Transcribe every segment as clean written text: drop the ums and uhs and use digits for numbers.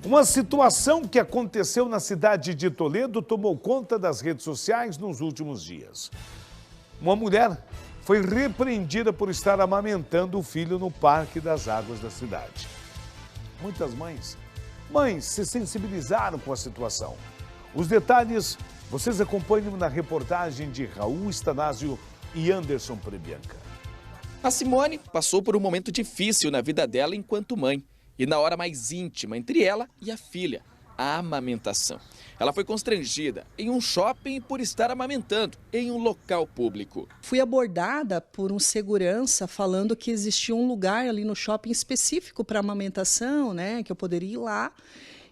Uma situação que aconteceu na cidade de Toledo tomou conta das redes sociais nos últimos dias. Uma mulher foi repreendida por estar amamentando o filho no Parque das Águas da cidade. Muitas mães se sensibilizaram com a situação. Os detalhes vocês acompanham na reportagem de Raul Stanásio e Anderson Prebianca. A Simone passou por um momento difícil na vida dela enquanto mãe. E na hora mais íntima entre ela e a filha, a amamentação. Ela foi constrangida em um shopping por estar amamentando em um local público. Fui abordada por um segurança falando que existia um lugar ali no shopping específico para amamentação, né, que eu poderia ir lá.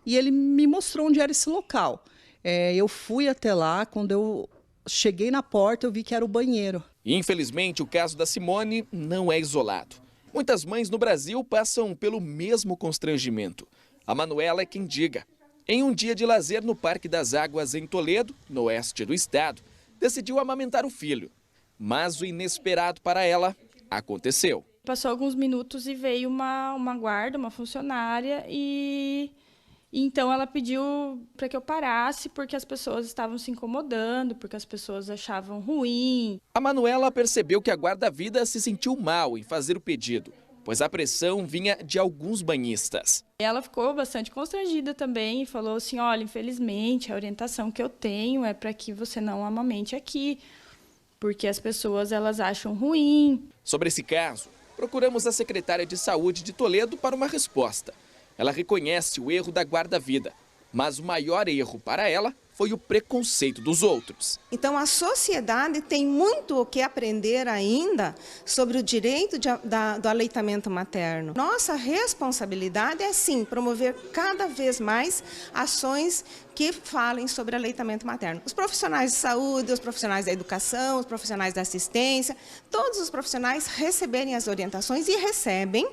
E ele me mostrou onde era esse local. Eu fui até lá, quando eu cheguei na porta eu vi que era o banheiro. Infelizmente, o caso da Simone não é isolado. Muitas mães no Brasil passam pelo mesmo constrangimento. A Manuela é quem diga. Em um dia de lazer no Parque das Águas em Toledo, no oeste do estado, decidiu amamentar o filho. Mas o inesperado para ela aconteceu. Passou alguns minutos e veio uma guarda, uma funcionária, e então ela pediu para que eu parasse porque as pessoas estavam se incomodando, porque as pessoas achavam ruim. A Manuela percebeu que a guarda-vida se sentiu mal em fazer o pedido, pois a pressão vinha de alguns banhistas. Ela ficou bastante constrangida também e falou assim, olha, infelizmente a orientação que eu tenho é para que você não amamente aqui, porque as pessoas elas acham ruim. Sobre esse caso, procuramos a secretária de Saúde de Toledo para uma resposta. Ela reconhece o erro da guarda-vida, mas o maior erro para ela foi o preconceito dos outros. Então a sociedade tem muito o que aprender ainda sobre o direito do aleitamento materno. Nossa responsabilidade é sim promover cada vez mais ações que falem sobre aleitamento materno. Os profissionais de saúde, os profissionais da educação, os profissionais da assistência, todos os profissionais receberem as orientações e recebem,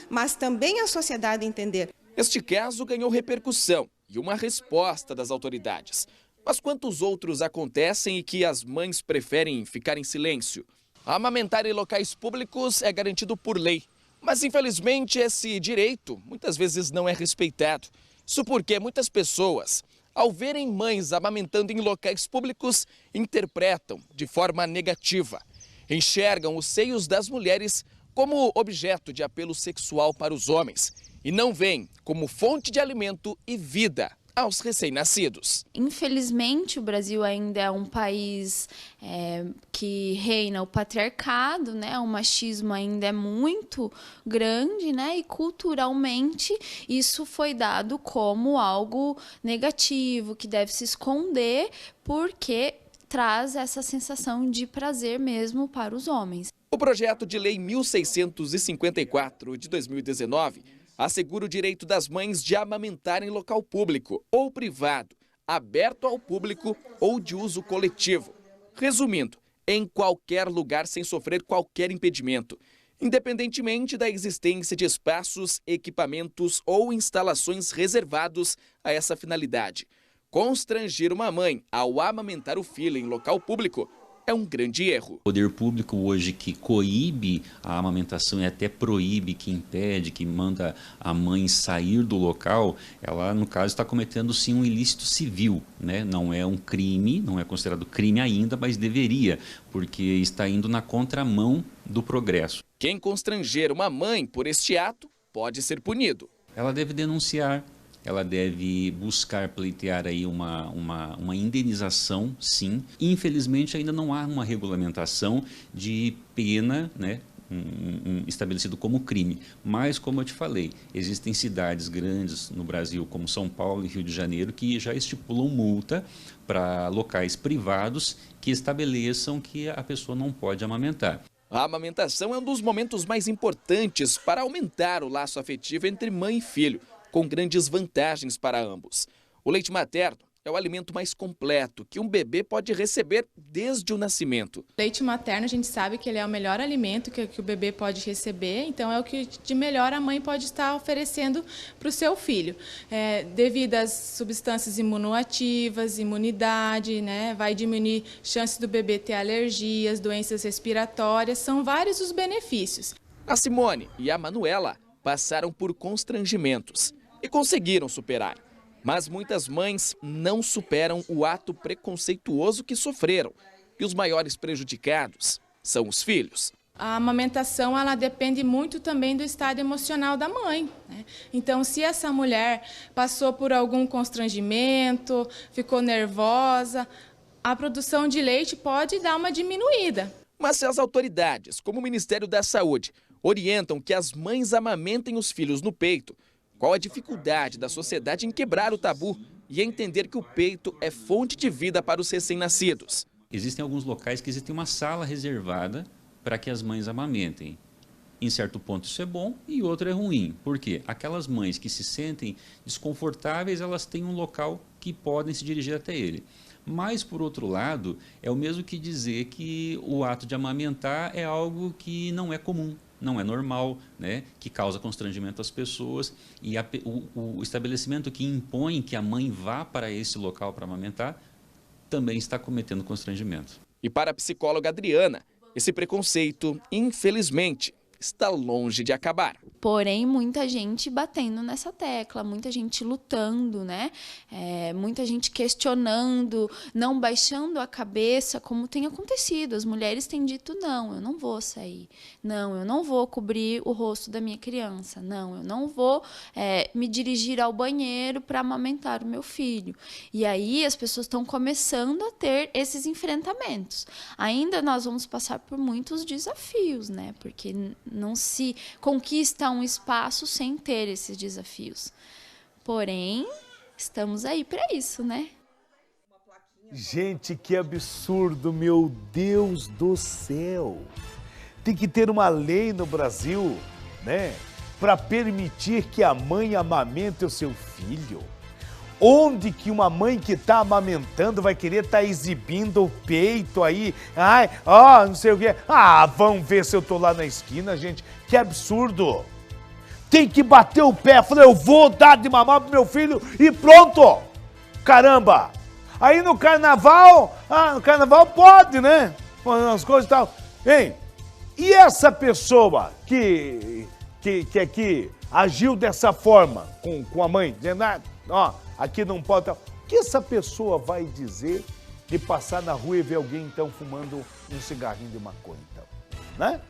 mas também a sociedade entender. Este caso ganhou repercussão e uma resposta das autoridades. Mas quantos outros acontecem e que as mães preferem ficar em silêncio? Amamentar em locais públicos é garantido por lei, mas infelizmente esse direito muitas vezes não é respeitado. Isso porque muitas pessoas, ao verem mães amamentando em locais públicos, interpretam de forma negativa. Enxergam os seios das mulheres como objeto de apelo sexual para os homens e não veem como fonte de alimento e vida aos recém-nascidos. Infelizmente, o Brasil ainda é um país que reina o patriarcado, né? O machismo ainda é muito grande, né? E culturalmente isso foi dado como algo negativo, que deve se esconder, porque traz essa sensação de prazer mesmo para os homens. O projeto de lei 1654 de 2019 assegura o direito das mães de amamentar em local público ou privado, aberto ao público ou de uso coletivo. Resumindo, em qualquer lugar sem sofrer qualquer impedimento, independentemente da existência de espaços, equipamentos ou instalações reservados a essa finalidade. Constranger uma mãe ao amamentar o filho em local público é um grande erro. O poder público hoje que coíbe a amamentação e até proíbe, que impede, que manda a mãe sair do local, ela no caso está cometendo sim um ilícito civil, né? Não é um crime, não é considerado crime ainda, mas deveria, porque está indo na contramão do progresso. Quem constranger uma mãe por este ato pode ser punido. Ela deve denunciar. Ela deve buscar pleitear aí uma indenização, sim. Infelizmente, ainda não há uma regulamentação de pena, né, estabelecido como crime. Mas, como eu te falei, existem cidades grandes no Brasil, como São Paulo e Rio de Janeiro, que já estipulam multa para locais privados que estabeleçam que a pessoa não pode amamentar. A amamentação é um dos momentos mais importantes para aumentar o laço afetivo entre mãe e filho, com grandes vantagens para ambos. O leite materno é o alimento mais completo que um bebê pode receber desde o nascimento. Leite materno, a gente sabe que ele é o melhor alimento que o bebê pode receber, então é o que de melhor a mãe pode estar oferecendo para o seu filho. Devido às substâncias imunoativas, imunidade, né, vai diminuir chances do bebê ter alergias, doenças respiratórias, são vários os benefícios. A Simone e a Manuela passaram por constrangimentos, e conseguiram superar. Mas muitas mães não superam o ato preconceituoso que sofreram. E os maiores prejudicados são os filhos. A amamentação, ela depende muito também do estado emocional da mãe, né? Então, se essa mulher passou por algum constrangimento, ficou nervosa, a produção de leite pode dar uma diminuída. Mas se as autoridades, como o Ministério da Saúde, orientam que as mães amamentem os filhos no peito, qual a dificuldade da sociedade em quebrar o tabu e entender que o peito é fonte de vida para os recém-nascidos? Existem alguns locais que existe uma sala reservada para que as mães amamentem. Em certo ponto isso é bom e outro é ruim. Por quê? Aquelas mães que se sentem desconfortáveis, elas têm um local que podem se dirigir até ele. Mas, por outro lado, é o mesmo que dizer que o ato de amamentar é algo que não é comum, não é normal, né? Que causa constrangimento às pessoas. E o estabelecimento que impõe que a mãe vá para esse local para amamentar também está cometendo constrangimento. E para a psicóloga Adriana, esse preconceito, infelizmente, está longe de acabar. Porém, muita gente batendo nessa tecla, muita gente lutando, né? Muita gente questionando, não baixando a cabeça, como tem acontecido. As mulheres têm dito, não, eu não vou sair. Não, eu não vou cobrir o rosto da minha criança. Não, eu não vou me dirigir ao banheiro para amamentar o meu filho. E aí as pessoas estão começando a ter esses enfrentamentos. Ainda nós vamos passar por muitos desafios, né? Porque não se conquista um espaço sem ter esses desafios. Porém, estamos aí para isso, né? Gente, que absurdo, meu Deus do céu! Tem que ter uma lei no Brasil, né, para permitir que a mãe amamente o seu filho. Onde que uma mãe que está amamentando vai querer estar exibindo o peito aí? Ai, ó, não sei o quê. Ah, vamos ver se eu tô lá na esquina, gente. Que absurdo! Tem que bater o pé. Falei, eu vou dar de mamar pro meu filho e pronto! Caramba! Aí no carnaval, no carnaval pode, né? As coisas e tal. Hein? E essa pessoa que agiu dessa forma com a mãe, dizendo, ó, aqui não pode tal. O que essa pessoa vai dizer de passar na rua e ver alguém, então, fumando um cigarrinho de maconha, então, né?